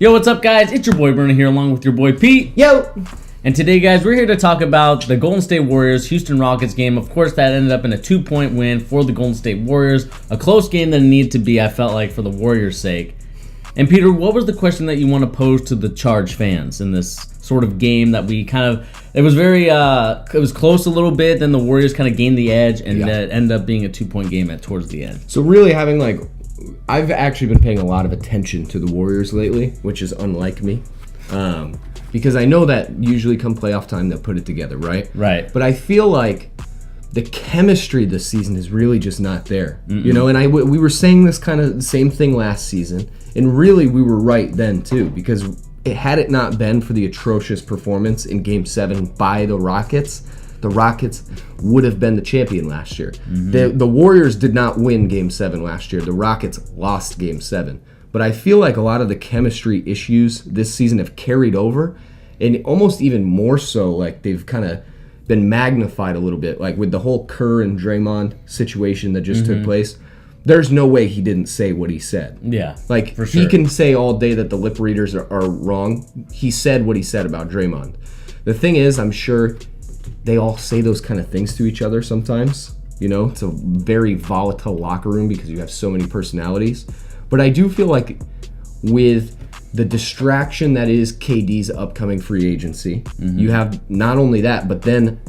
Yo, what's up, guys? It's your boy Bernie here, along with your boy Pete. Yo! And today, guys, we're here to talk about the Golden State Warriors Houston Rockets game. Of course, that ended up in a 2-point win for the Golden State Warriors. A close game that it needed to be, I felt like, for the Warriors' sake. And Peter, what was the question that you want to pose to the Charge fans in this sort of game that we it was very, it was close a little bit, then the Warriors kind of gained the edge, and it ended up being a 2-point game towards the end. So really I've actually been paying a lot of attention to the Warriors lately, which is unlike me. Because I know that usually come playoff time they'll put it together, right? Right. But I feel like the chemistry this season is really just not there. You know, and we were saying this kind of the same thing last season, and really we were right then too, because had it not been for the atrocious performance in Game 7 by the Rockets would have been the champion last year. The Warriors did not win Game 7 last year. The Rockets lost Game 7. But I feel like a lot of the chemistry issues this season have carried over, and almost even more so, like they've kind of been magnified a little bit, like with the whole Kerr and Draymond situation that just took place. There's no way he didn't say what he said. Yeah, like for sure. He can say all day that the lip readers are wrong. He said what he said about Draymond. The thing is, I'm sure they all say those kind of things to each other sometimes. You know, it's a very volatile locker room because you have so many personalities. But I do feel like with the distraction that is KD's upcoming free agency, you have not only that, but then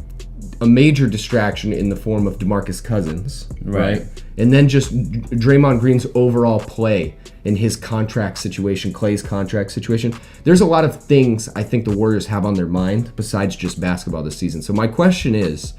a major distraction in the form of DeMarcus Cousins, right? And then just Draymond Green's overall play in his contract situation, Clay's contract situation. There's a lot of things I think the Warriors have on their mind besides just basketball this season. So my question is,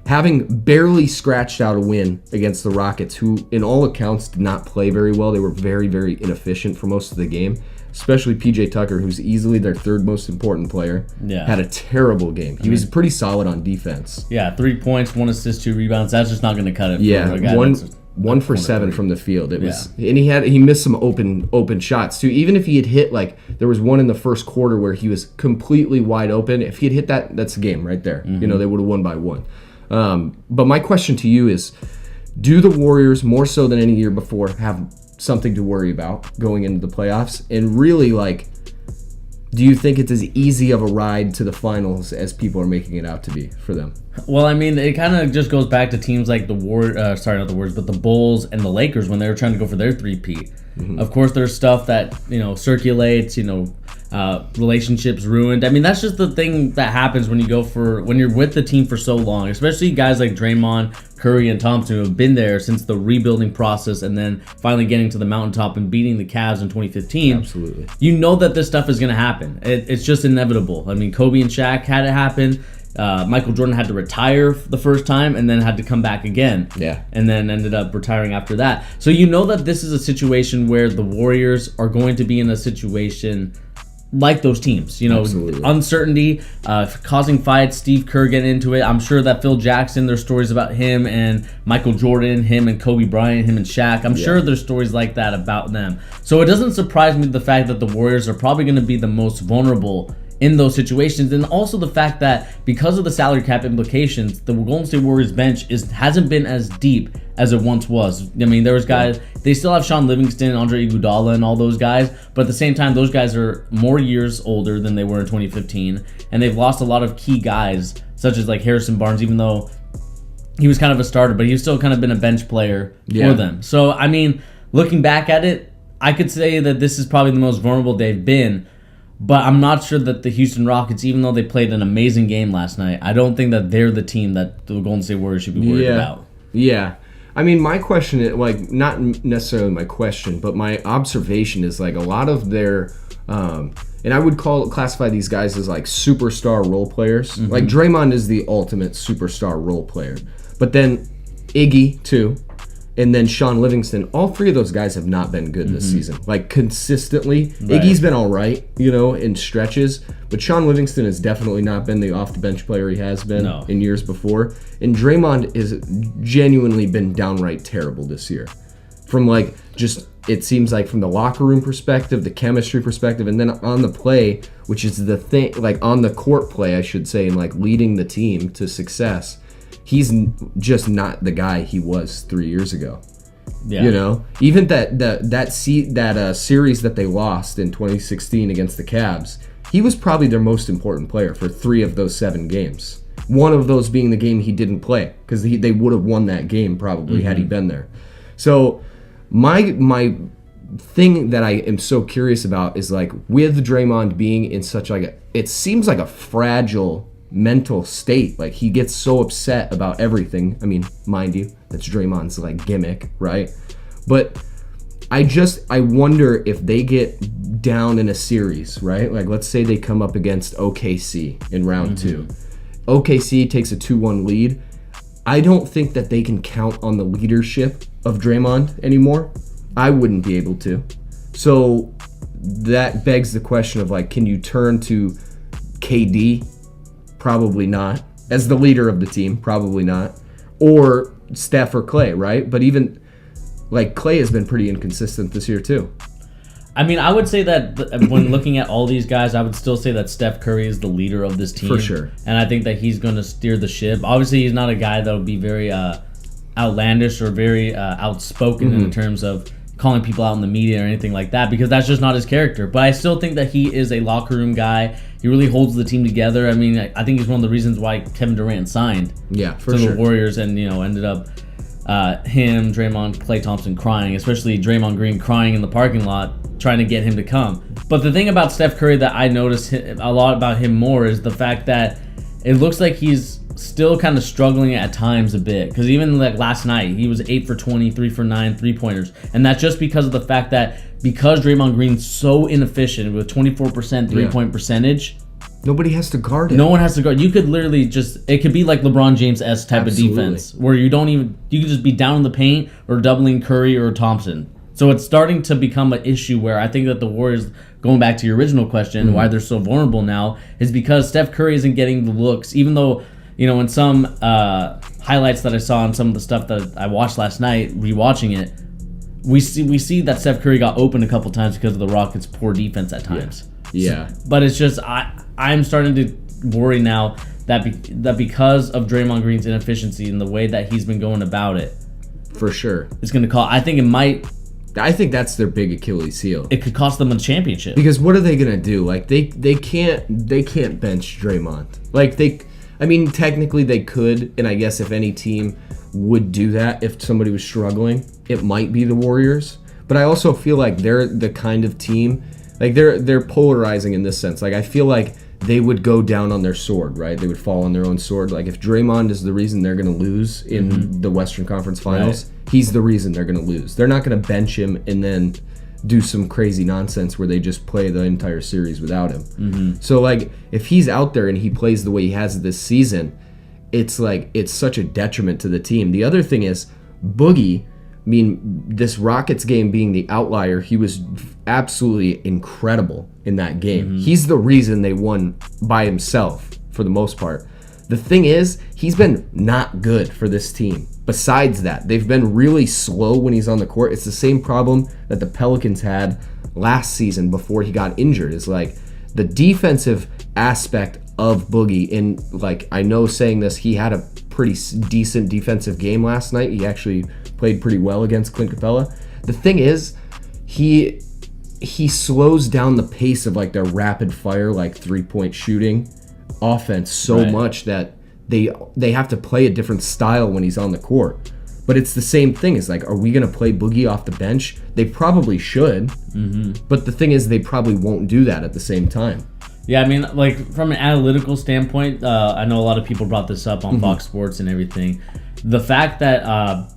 having barely scratched out a win against the Rockets, who in all accounts did not play very well, they were very, very inefficient for most of the game, especially PJ Tucker, who's easily their third most important player, had a terrible game. He was pretty solid on defense. Yeah, 3 points, 1 assist, 2 rebounds. That's just not going to cut it. Yeah, for a guy one for 7 from the field. It was, and he missed some open shots too. Even if he had hit, like there was one in the first quarter where he was completely wide open. If he had hit that, that's the game right there. You know, they would have won by 1. But my question to you is, do the Warriors, more so than any year before, have something to worry about going into the playoffs? And really, like, do you think it's as easy of a ride to the finals as people are making it out to be for them? Well, I mean, it kind of just goes back to teams like the the Bulls and the Lakers when they were trying to go for their three-peat. Of course, there's stuff that, circulates, relationships ruined. I mean, that's just the thing that happens when you're with the team for so long, especially guys like Draymond, Curry, and Thompson, who have been there since the rebuilding process and then finally getting to the mountaintop and beating the Cavs in 2015. Absolutely. You know that this stuff is going to happen. It's just inevitable. I mean, Kobe and Shaq had it happen. Michael Jordan had to retire the first time and then had to come back again. Yeah. And then ended up retiring after that. So you know that this is a situation where the Warriors are going to be in a situation like those teams, Absolutely. Uncertainty, causing fights, Steve Kerr getting into it. I'm sure that Phil Jackson, there's stories about him and Michael Jordan, him and Kobe Bryant, him and Shaq. I'm sure there's stories like that about them. So it doesn't surprise me the fact that the Warriors are probably going to be the most vulnerable in those situations, and also the fact that because of the salary cap implications, the Golden State Warriors bench hasn't been as deep as it once was. I mean, there was guys, they still have Sean Livingston, Andre Iguodala, and all those guys, but at the same time, those guys are more years older than they were in 2015, and they've lost a lot of key guys, such as like Harrison Barnes, even though he was kind of a starter, but he's still kind of been a bench player for them. So, I mean, looking back at it, I could say that this is probably the most vulnerable they've been. But I'm not sure that the Houston Rockets, even though they played an amazing game last night, I don't think that they're the team that the Golden State Warriors should be worried about. Yeah. I mean, my question is, like, not necessarily my question, but my observation is, like, a lot of their, and I would classify these guys as, like, superstar role players. Like, Draymond is the ultimate superstar role player. But then Iggy, too. And then Sean Livingston, all three of those guys have not been good this season. Like, consistently. Right. Iggy's been all right, in stretches. But Sean Livingston has definitely not been the off-the-bench player he has been in years before. And Draymond has genuinely been downright terrible this year. From, like, just, it seems like from the locker room perspective, the chemistry perspective, and then on the play, which is the thing, like, on the court play, I should say, and, like, leading the team to success. He's just not the guy he was 3 years ago. Yeah. You know, even that series that they lost in 2016 against the Cavs, he was probably their most important player for 3 of those 7 games. One of those being the game he didn't play, because they would have won that game probably had he been there. So my thing that I am so curious about is like with Draymond being in such it seems like a fragile mental state. Like he gets so upset about everything. I mean, mind you, that's Draymond's like gimmick, right? But I wonder if they get down in a series, right? Like let's say they come up against OKC in round 2. OKC takes a 2-1 lead. I don't think that they can count on the leadership of Draymond anymore. I wouldn't be able to. So that begs the question of like, can you turn to KD? Probably not. As the leader of the team, probably not. Or Steph or Clay, right? But even like Clay has been pretty inconsistent this year too. I mean, I would say that when looking at all these guys, I would still say that Steph Curry is the leader of this team. For sure. And I think that he's going to steer the ship. Obviously, he's not a guy that will be very outlandish or very outspoken in terms of calling people out in the media or anything like that, because that's just not his character. But I still think that he is a locker room guy. He really holds the team together. I mean, I think he's one of the reasons why Kevin Durant signed to the Warriors and, ended up him, Draymond, Klay Thompson crying, especially Draymond Green crying in the parking lot trying to get him to come. But the thing about Steph Curry that I noticed a lot about him more is the fact that it looks like he's still kind of struggling at times a bit, because even like last night he was 8 for 20, 3 for 9 3-pointers, and that's just because of the fact that because Draymond Green's so inefficient with 24% 3-point percentage, nobody has to guard him. No one has to guard. You could literally it could be like LeBron James-esque type of defense where you could just be down in the paint or doubling Curry or Thompson. So it's starting to become an issue where I think that the Warriors, going back to your original question, why they're so vulnerable now, is because Steph Curry isn't getting the looks, even though, in some highlights that I saw and some of the stuff that I watched last night, rewatching it, we see that Steph Curry got open a couple times because of the Rockets' poor defense at times. Yeah. But it's just I'm starting to worry now that because of Draymond Green's inefficiency and the way that he's been going about it, for sure, it's going to cost. I think that's their big Achilles heel. It could cost them a championship. Because what are they gonna do? Like they can't bench Draymond. Like technically they could, and I guess if any team would do that, if somebody was struggling, it might be the Warriors. But I also feel like they're the kind of team, like they're polarizing in this sense. Like I feel like they would go down on their sword, right? They would fall on their own sword. Like if Draymond is the reason they're going to lose in the Western Conference Finals, he's the reason they're going to lose. They're not going to bench him and then do some crazy nonsense where they just play the entire series without him. So like if he's out there and he plays the way he has this season, it's such a detriment to the team. The other thing is Boogie. I mean, this Rockets game being the outlier, he was absolutely incredible in that game. He's the reason they won by himself for the most part. The thing is, he's been not good for this team. Besides that, they've been really slow when he's on the court. It's the same problem that the Pelicans had last season before he got injured. Is like the defensive aspect of Boogie. And like I know saying this, he had a pretty decent defensive game last night. He actually played pretty well against Clint Capella. The thing is, he slows down the pace of like their rapid fire, like 3-point shooting offense so much that they have to play a different style when he's on the court. But it's the same thing. It's like, are we going to play Boogie off the bench? They probably should. But the thing is, they probably won't do that at the same time. Yeah, I mean, like from an analytical standpoint, I know a lot of people brought this up on Fox Sports and everything. The fact that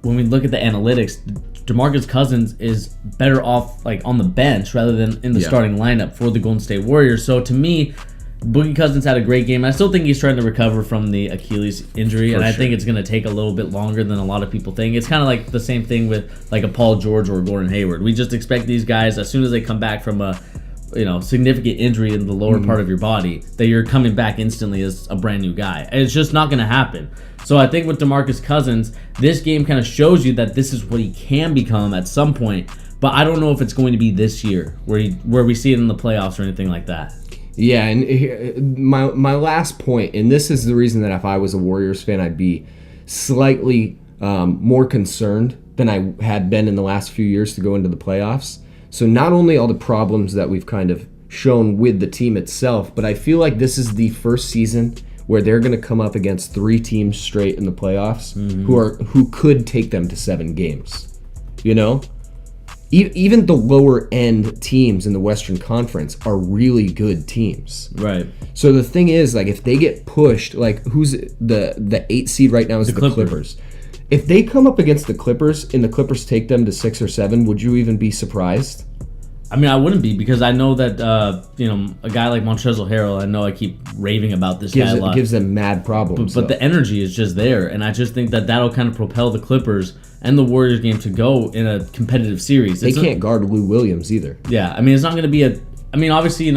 when we look at the analytics, DeMarcus Cousins is better off like on the bench rather than in the starting lineup for the Golden State Warriors. So to me, Boogie Cousins had a great game. I still think he's trying to recover from the Achilles injury, and I think it's going to take a little bit longer than a lot of people think. It's kind of like the same thing with like a Paul George or a Gordon Hayward. We just expect these guys, as soon as they come back from a significant injury in the lower part of your body, that you're coming back instantly as a brand new guy. And it's just not going to happen. So I think with DeMarcus Cousins, this game kind of shows you that this is what he can become at some point. But I don't know if it's going to be this year where we see it in the playoffs or anything like that. Yeah, and my last point, and this is the reason that if I was a Warriors fan, I'd be slightly more concerned than I had been in the last few years to go into the playoffs. So not only all the problems that we've kind of shown with the team itself, but I feel like this is the first season where they're going to come up against 3 teams straight in the playoffs who could take them to 7 games. You know? Even the lower end teams in the Western Conference are really good teams. Right. So the thing is, like, if they get pushed, like, who's the 8 seed right now is the Clippers. If they come up against the Clippers and the Clippers take them to 6 or 7, would you even be surprised? I mean, I wouldn't be, because I know that a guy like Montrezl Harrell, I know I keep raving about this guy a lot. Gives them mad problems. But the energy is just there, and I just think that that'll kind of propel the Clippers and the Warriors game to go in a competitive series. They can't guard Lou Williams either. Yeah, I mean, it's not going to be obviously,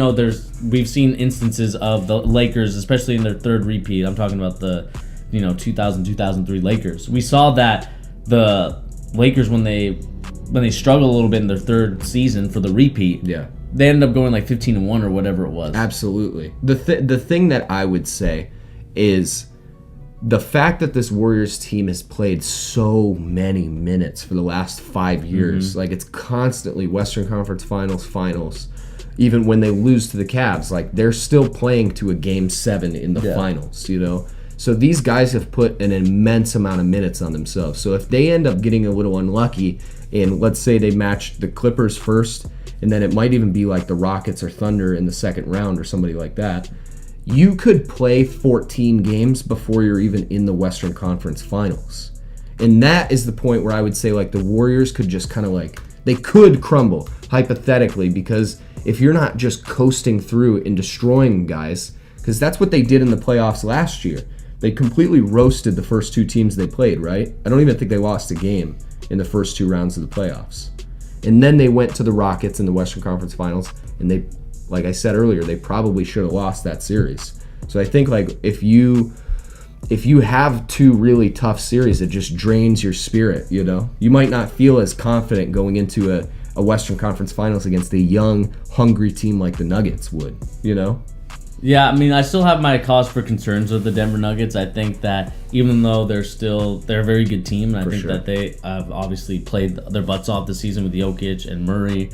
we've seen instances of the Lakers, especially in their 3rd repeat. I'm talking about the 2000-2003 Lakers. We saw that the Lakers, when they struggle a little bit in their 3rd season for the repeat, they ended up going like 15-1 or whatever it was. Absolutely. The thing that I would say is the fact that this Warriors team has played so many minutes for the last 5 years. Like, it's constantly Western Conference Finals. Even when they lose to the Cavs, like, they're still playing to a Game 7 in the finals, So these guys have put an immense amount of minutes on themselves. So if they end up getting a little unlucky, and let's say they match the Clippers first, and then it might even be like the Rockets or Thunder in the 2nd round or somebody like that, you could play 14 games before you're even in the Western Conference Finals. And that is the point where I would say, like, the Warriors could just kind of, like, they could crumble, hypothetically, because if you're not just coasting through and destroying guys, because that's what they did in the playoffs last year. They completely roasted the first 2 teams they played, right? I don't even think they lost a game in the first 2 rounds of the playoffs. And then they went to the Rockets in the Western Conference Finals, and they, like I said earlier, they probably should have lost that series. So I think, like, if you have 2 really tough series, it just drains your spirit, You might not feel as confident going into a Western Conference Finals against a young, hungry team like the Nuggets would, Yeah, I mean, I still have my cause for concerns with the Denver Nuggets. I think that even though they're a very good team, and I think that they have obviously played their butts off this season with Jokic and Murray,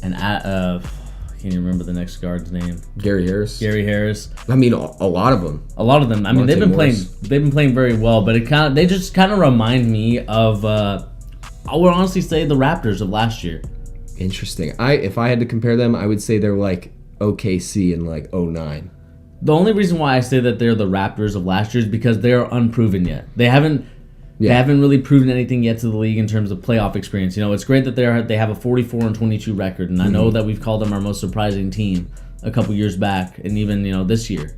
and I can't even remember the next guard's name. Gary Harris. I mean, a lot of them. I mean, they've been playing very well, but they just kind of remind me of I would honestly say the Raptors of last year. Interesting. If I had to compare them, I would say they're like OKC in like 2009. The only reason why I say that they're the Raptors of last year is because they are unproven yet. They haven't really proven anything yet to the league in terms of playoff experience. It's great that they have a 44-22 record, and I know that we've called them our most surprising team a couple years back, and even this year.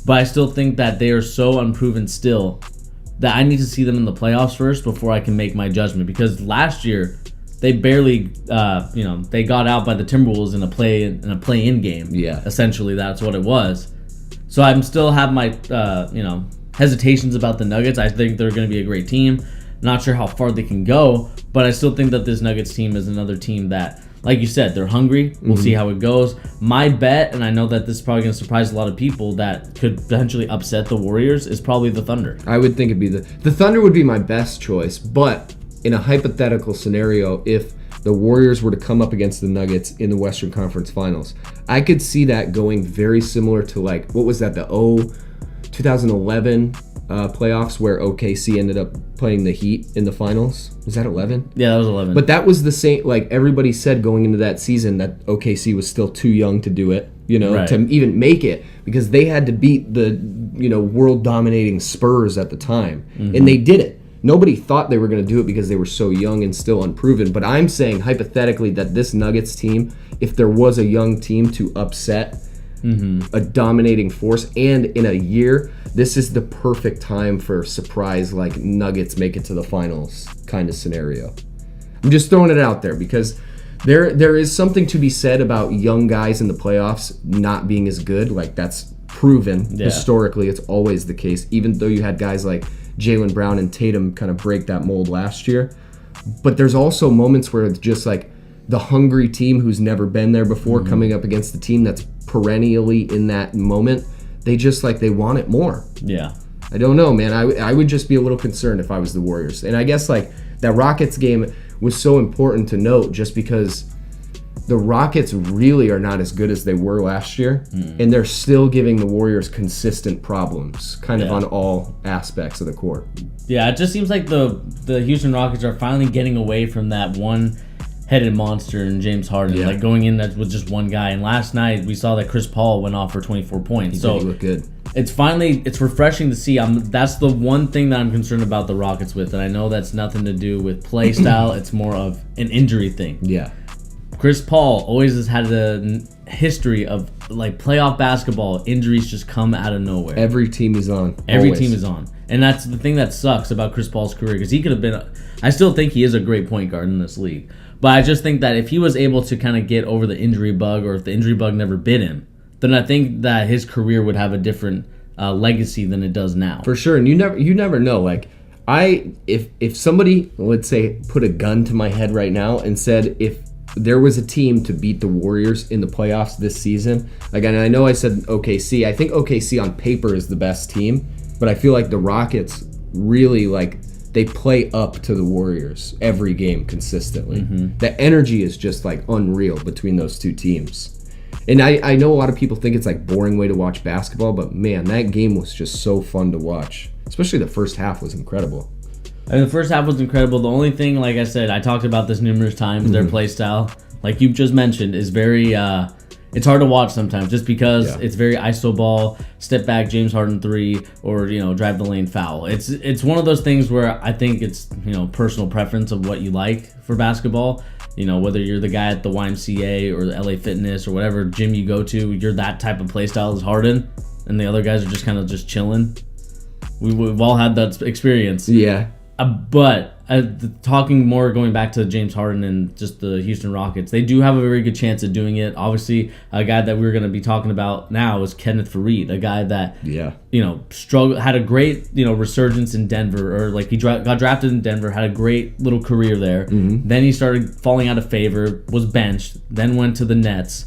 But I still think that they are so unproven still that I need to see them in the playoffs first before I can make my judgment. Because last year, they barely, they got out by the Timberwolves in a play-in game. Yeah, essentially that's what it was. So I still have my, hesitations about the Nuggets. I think they're going to be a great team. Not sure how far they can go, but I still think that this Nuggets team is another team that, like you said, they're hungry. We'll see how it goes. My bet, and I know that this is probably going to surprise a lot of people that could potentially upset the Warriors, is probably the Thunder. I would think it'd be the Thunder would be my best choice, but in a hypothetical scenario, if the Warriors were to come up against the Nuggets in the Western Conference Finals, I could see that going very similar to, like, what was that, the 2011 playoffs where OKC ended up playing the Heat in the finals. Was that 11? Yeah, that was 11. But that was the same, like, everybody said going into that season that OKC was still too young to do it, to even make it, because they had to beat the, world-dominating Spurs at the time. And they did it. Nobody thought they were going to do it because they were so young and still unproven. But I'm saying, hypothetically, that this Nuggets team, if there was a young team to upset a dominating force, and in a year, this is the perfect time for surprise, like, Nuggets make it to the finals kind of scenario. I'm just throwing it out there because there is something to be said about young guys in the playoffs not being as good. Like, that's proven. Historically. It's always the case, even though you had guys like Jaylen Brown and Tatum kind of break that mold last year. But there's also moments where it's just like the hungry team who's never been there before coming up against the team that's perennially in that moment. They just, like, they want it more. Yeah. I don't know, man. I would just be a little concerned if I was the Warriors. And I guess, like, that Rockets game was so important to note just because the Rockets really are not as good as they were last year, and they're still giving the Warriors consistent problems, kind of on all aspects of the court. Yeah, it just seems like the Houston Rockets are finally getting away from that one-headed monster in James Harden, like going in with just one guy. And last night we saw that Chris Paul went off for 24 points. He looked good. It's refreshing to see. That's the one thing that I'm concerned about the Rockets with, and I know that's nothing to do with play style. It's more of an injury thing. Yeah. Chris Paul always has had a history of like playoff basketball. Injuries just come out of nowhere. Every team he's on. Every team is on. And that's the thing that sucks about Chris Paul's career, because he could have been... I still think he is a great point guard in this league. But I just think that if he was able to kind of get over the injury bug, or if the injury bug never bit him, then I think that his career would have a different legacy than it does now. For sure. And you never know. Like, if somebody, let's say, put a gun to my head right now and said if there was a team to beat the Warriors in the playoffs this season, like, and I know I said OKC. I think OKC on paper is the best team, but I feel like the Rockets really, like, they play up to the Warriors every game consistently. The energy is just, like, unreal between those two teams. And I know a lot of people think it's, like, boring way to watch basketball, but, man, that game was just so fun to watch. Especially the first half was incredible. I mean, the first half was incredible. The only thing, like I said, I talked about this numerous times, their play style, like you just mentioned, is very... it's hard to watch sometimes just because it's very iso ball, step back, James Harden 3, or, drive the lane foul. It's one of those things where I think it's, personal preference of what you like for basketball. Whether you're the guy at the YMCA or the LA Fitness or whatever gym you go to, you're that type of play style as Harden, and the other guys are just kind of just chilling. We've all had that experience. Yeah. But talking more, going back to James Harden and just the Houston Rockets, they do have a very good chance of doing it. Obviously, a guy that we're going to be talking about now is Kenneth Faried, a guy that struggled, had a great resurgence in Denver, or like he got drafted in Denver, had a great little career there. Then he started falling out of favor, was benched, then went to the Nets,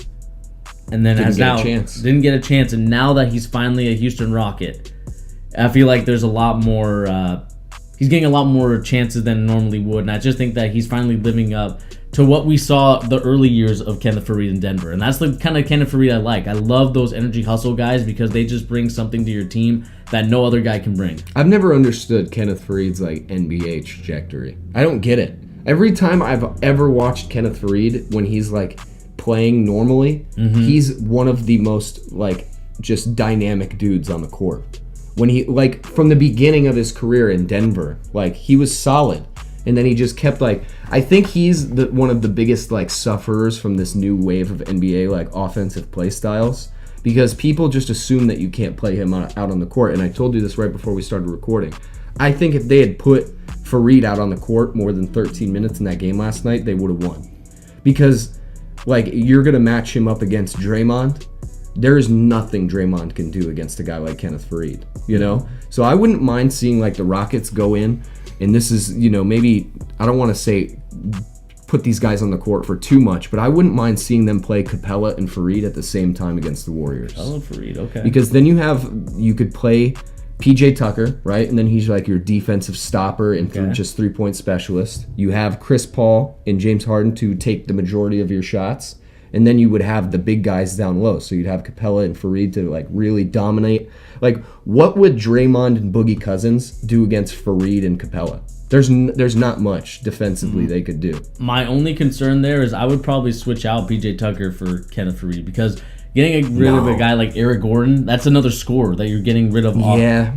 and then didn't get a chance. And now that he's finally a Houston Rocket, I feel like there's a lot more. He's getting a lot more chances than normally would, and I just think that he's finally living up to what we saw the early years of Kenneth Faried in Denver. And that's the kind of Kenneth Faried I like. I love those energy hustle guys because they just bring something to your team that no other guy can bring. I've never understood Kenneth Faried's like NBA trajectory. I don't get it. Every time I've ever watched Kenneth Faried when he's like playing normally, he's one of the most like just dynamic dudes on the court. When he, like, from the beginning of his career in Denver, like, he was solid. And then he just kept, like, I think he's one of the biggest, like, sufferers from this new wave of NBA, like, offensive play styles. Because people just assume that you can't play him out on the court. And I told you this right before we started recording. I think if they had put Faried out on the court more than 13 minutes in that game last night, they would have won. Because, like, you're going to match him up against Draymond. There's nothing Draymond can do against a guy like Kenneth Faried, So I wouldn't mind seeing like the Rockets go in, and this is, maybe, I don't want to say put these guys on the court for too much, but I wouldn't mind seeing them play Capella and Faried at the same time against the Warriors. Capella and Faried, okay. Because then you could play PJ Tucker, right? And then he's like your defensive stopper and just 3-point specialist. You have Chris Paul and James Harden to take the majority of your shots. And then you would have the big guys down low. So you'd have Capella and Faried to like really dominate. Like, what would Draymond and Boogie Cousins do against Faried and Capella? There's not much defensively they could do. My only concern there is I would probably switch out PJ Tucker for Kenneth Faried, because getting rid of a guy like Eric Gordon, that's another scorer that you're getting rid of. Yeah.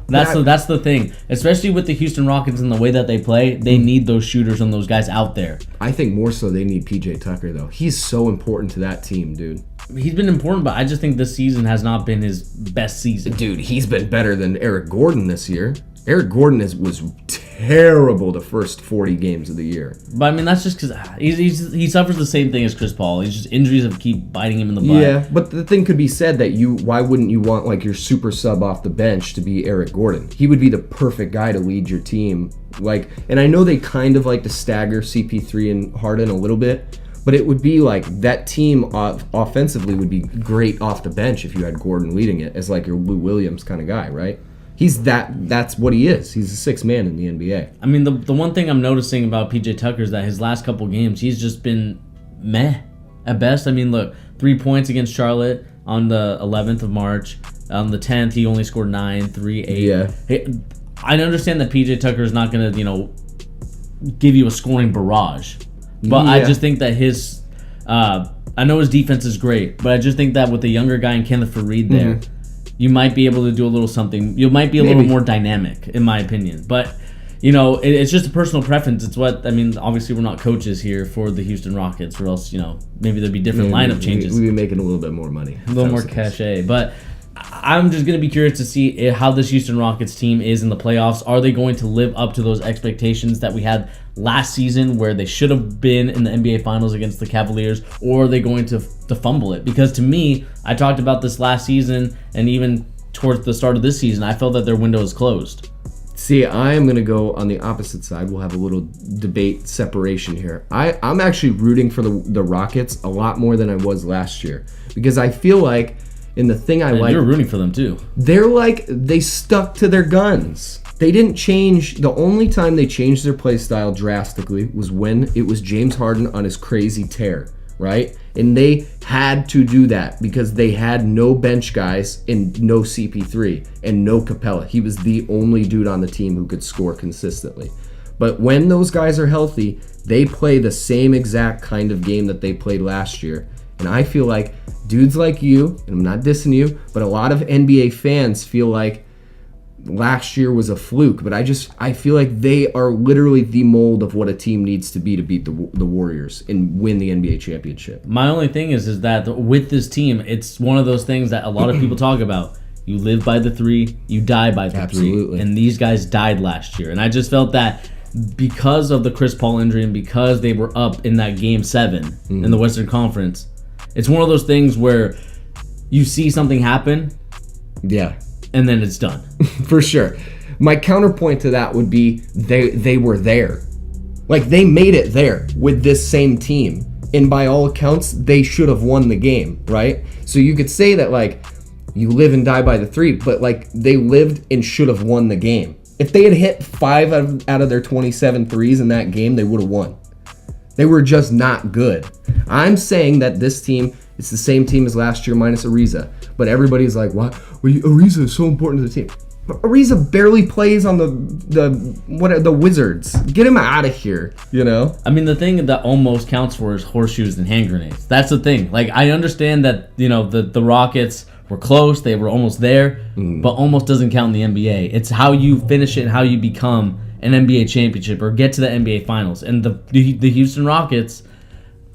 That's the thing. Especially with the Houston Rockets and the way that they play, they need those shooters and those guys out there. I think more so they need PJ Tucker, though. He's so important to that team, dude. He's been important, but I just think this season has not been his best season. Dude, he's been better than Eric Gordon this year. Eric Gordon was terrible the first 40 games of the year. But I mean, that's just because he suffers the same thing as Chris Paul. He's just injuries that keep biting him in the butt. Yeah, but the thing could be said that why wouldn't you want like your super sub off the bench to be Eric Gordon? He would be the perfect guy to lead your team. Like, and I know they kind of like to stagger CP3 and Harden a little bit, but it would be like that team offensively would be great off the bench if you had Gordon leading it as like your Lou Williams kind of guy, right? That's what he is. He's a sixth man in the NBA. I mean, the one thing I'm noticing about PJ Tucker is that his last couple games, he's just been meh at best. I mean, look, 3 points against Charlotte on the 11th of March. On the 10th, he only scored 9, 3, 8. Yeah. Hey, I understand that PJ Tucker is not going to, give you a scoring barrage. But I just think that his... I know his defense is great, but I just think that with the younger guy and Kenneth Faried there, you might be able to do a little something. You might be a little more dynamic, in my opinion. But, it's just a personal preference. It's what, obviously we're not coaches here for the Houston Rockets, or else, maybe there'd be different lineup changes. We'd be making a little bit more money. A little more cachet. But I'm just going to be curious to see how this Houston Rockets team is in the playoffs. Are they going to live up to those expectations that we had last season where they should have been in the NBA Finals against the Cavaliers, or are they going to fumble it? Because to me, I talked about this last season and even towards the start of this season, I felt that their window is closed. See, I am going to go on the opposite side. We'll have a little debate separation here. I'm actually rooting for the Rockets a lot more than I was last year, because I feel like, and the thing I like... You're rooting for them too. They stuck to their guns. They didn't change. The only time they changed their play style drastically was when it was James Harden on his crazy tear, right? And they had to do that because they had no bench guys and no CP3 and no Capella. He was the only dude on the team who could score consistently. But when those guys are healthy, they play the same exact kind of game that they played last year. And I feel like dudes like you, and I'm not dissing you, but a lot of NBA fans feel like last year was a fluke. But I feel like they are literally the mold of what a team needs to beat the Warriors and win the NBA championship. My only thing is that with this team, it's one of those things that a lot of people talk about. You live by the three, you die by the three. And these guys died last year. And I just felt that because of the Chris Paul injury and because they were up in that Game 7 in the Western Conference, it's one of those things where you see something happen, and then it's done. For sure. My counterpoint to that would be they were there. Like, they made it there with this same team. And by all accounts, they should have won the game, right? So you could say that, like, you live and die by the three, but, like, they lived and should have won the game. If they had hit 5 out of their 27 threes in that game, they would have won. They were just not good. I'm saying that this team, it's the same team as last year minus Ariza. But everybody's like, what? Well, Ariza is so important to the team. But Ariza barely plays on the Wizards. Get him out of here, I mean, the thing that almost counts for is horseshoes and hand grenades. That's the thing. Like, I understand that, the Rockets were close. They were almost there. But almost doesn't count in the NBA. It's how you finish it and how you become an NBA championship or get to the NBA Finals. And the Houston Rockets,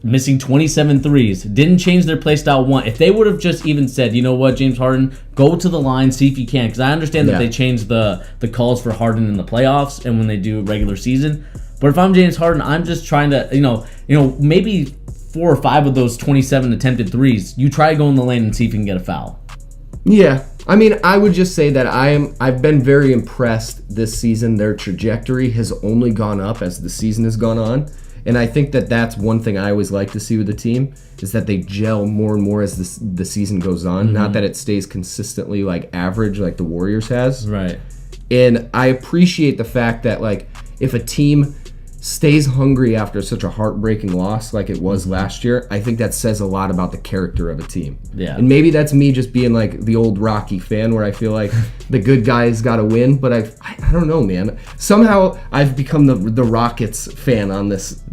missing 27 threes, didn't change their play style one. If they would have just even said, you know what, James Harden, go to the line, see if you can. Because I understand that they changed the calls for Harden in the playoffs and when they do regular season. But if I'm James Harden, I'm just trying to, maybe 4 or 5 of those 27 attempted threes, you try to go in the lane and see if you can get a foul. Yeah. I mean, I would just say that I've been very impressed this season. Their trajectory has only gone up as the season has gone on. And I think that that's one thing I always like to see with the team is that they gel more and more as the season goes on. Not that it stays consistently like average like the Warriors has. Right. And I appreciate the fact that, like, if a team stays hungry after such a heartbreaking loss like it was last year, I think that says a lot about the character of a team. Yeah. And maybe that's me just being like the old Rocky fan where I feel like the good guys got to win, but I don't know, man. Somehow I've become the Rockets fan on this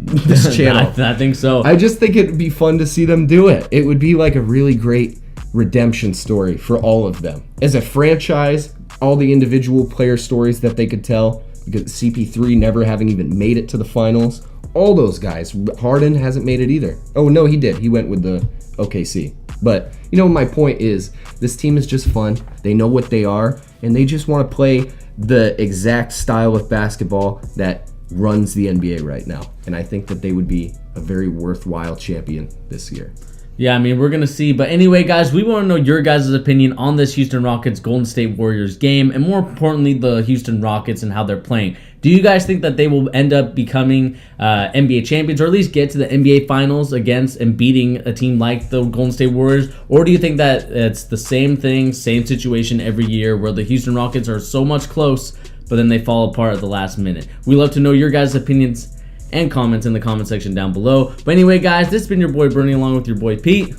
channel. I think so. I just think it'd be fun to see them do it. It would be like a really great redemption story for all of them. As a franchise, all the individual player stories that they could tell, because CP3 never having even made it to the finals. All those guys. Harden hasn't made it either. Oh, no, he did. He went with the OKC. But, my point is, this team is just fun. They know what they are, and they just want to play the exact style of basketball that runs the NBA right now. And I think that they would be a very worthwhile champion this year. Yeah, I mean, we're going to see. But anyway, guys, we want to know your guys' opinion on this Houston Rockets Golden State Warriors game, and more importantly, the Houston Rockets and how they're playing. Do you guys think that they will end up becoming NBA champions, or at least get to the NBA finals against and beating a team like the Golden State Warriors? Or do you think that it's the same thing, same situation every year where the Houston Rockets are so much close, but then they fall apart at the last minute? We love to know your guys' opinions and comments in the comment section down below. But anyway, guys, this has been your boy Bernie along with your boy Pete.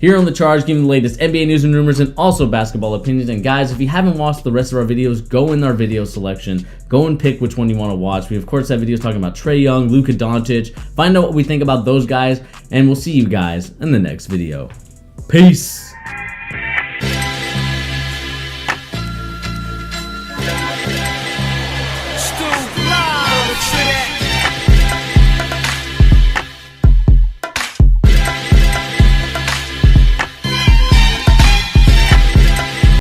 Here on The Charge, giving the latest NBA news and rumors and also basketball opinions. And guys, if you haven't watched the rest of our videos, go in our video selection. Go and pick which one you want to watch. We, of course, have videos talking about Trae Young, Luka Doncic. Find out what we think about those guys, and we'll see you guys in the next video. Peace!